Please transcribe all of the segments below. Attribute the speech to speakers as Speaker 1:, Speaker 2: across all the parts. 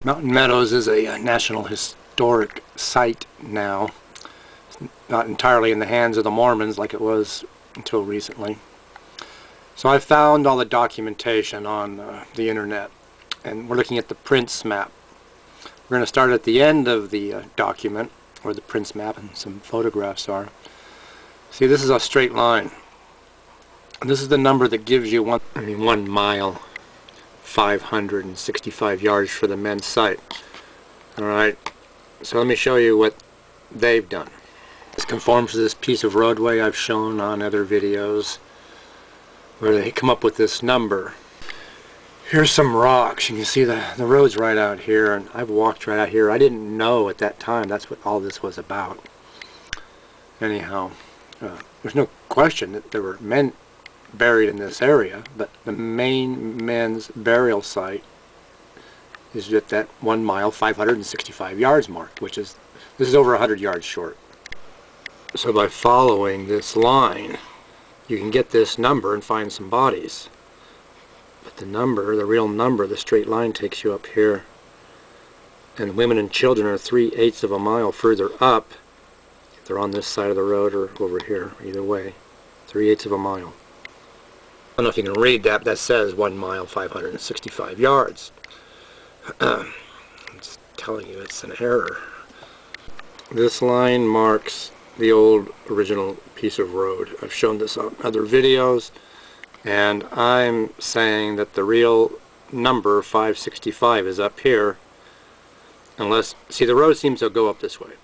Speaker 1: Mountain Meadows is a National Historic Site now. It's not entirely in the hands of the Mormons like it was until recently. So I found all the documentation on the internet, and we're looking at the Prince map. We're going to start at the end of the document, where the Prince map and some photographs are. See, this is a straight line. And this is the number that gives you 1 mile, 565 yards for the men's site. Alright, so let me show you what they've done. This conforms to this piece of roadway I've shown on other videos where they come up with this number. Here's some rocks. You can see the road's right out here, and I've walked right out here. I didn't know at that time that's what all this was about. Anyhow, there's no question that there were men buried in this area, but the main men's burial site is at that 1 mile 565 yards mark, which is, this is over 100 yards short. So by following this line you can get this number and find some bodies, but the number, the real number, the straight line takes you up here, and women and children are 3/8 of a mile further up. If they're on this side of the road or over here, either way, 3/8 of a mile. I don't know if you can read that, but that says 1 mile 565 yards. I'm just telling you it's an error. This line marks the old original piece of road. I've shown this on other videos, and I'm saying that the real number 565 is up here, unless, see, the road seems to go up this way.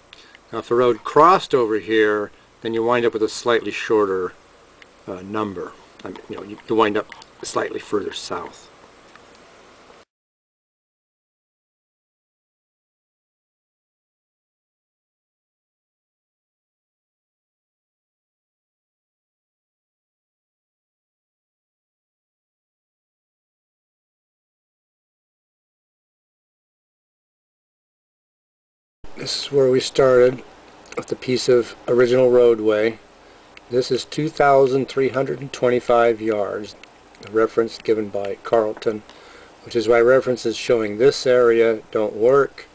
Speaker 1: Now if the road crossed over here, then you wind up with a slightly shorter number. You know, you wind up slightly further south. This is where we started with the piece of original roadway. This is 2,325 yards, the reference given by Carlton, which is why references showing this area don't work,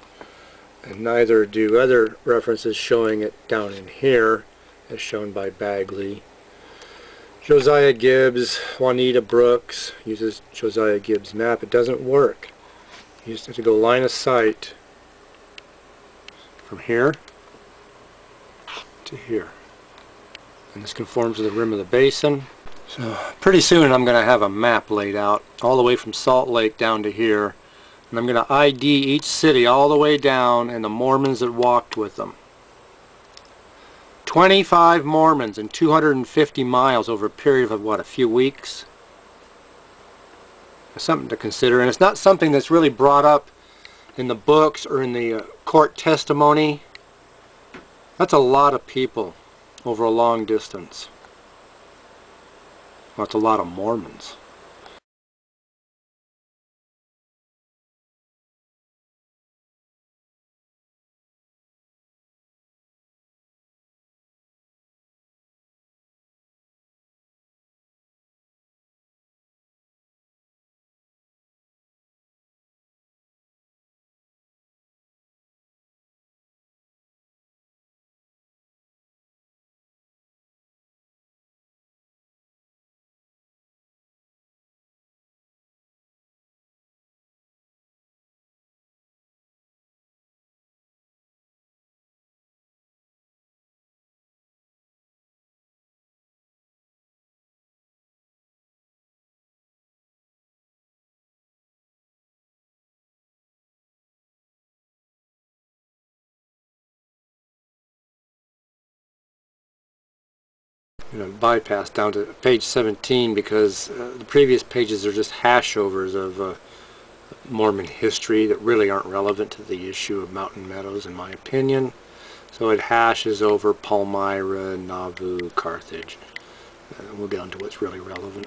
Speaker 1: and neither do other references showing it down in here, as shown by Bagley. Josiah Gibbs, Juanita Brooks uses Josiah Gibbs' map. It doesn't work. You just have to go line of sight from here to here. And this conforms to the rim of the basin. So pretty soon I'm going to have a map laid out all the way from Salt Lake down to here, and I'm going to ID each city all the way down and the Mormons that walked with them. 25 Mormons and 250 miles over a period of what, a few weeks? That's something to consider, and it's not something that's really brought up in the books or in the court testimony. That's a lot of people over a long distance. Well, that's a lot of Mormons. I'm going to bypass down to page 17 because the previous pages are just hashovers of Mormon history that really aren't relevant to the issue of Mountain Meadows, in my opinion. So it hashes over Palmyra, Nauvoo, Carthage. We'll get on to what's really relevant.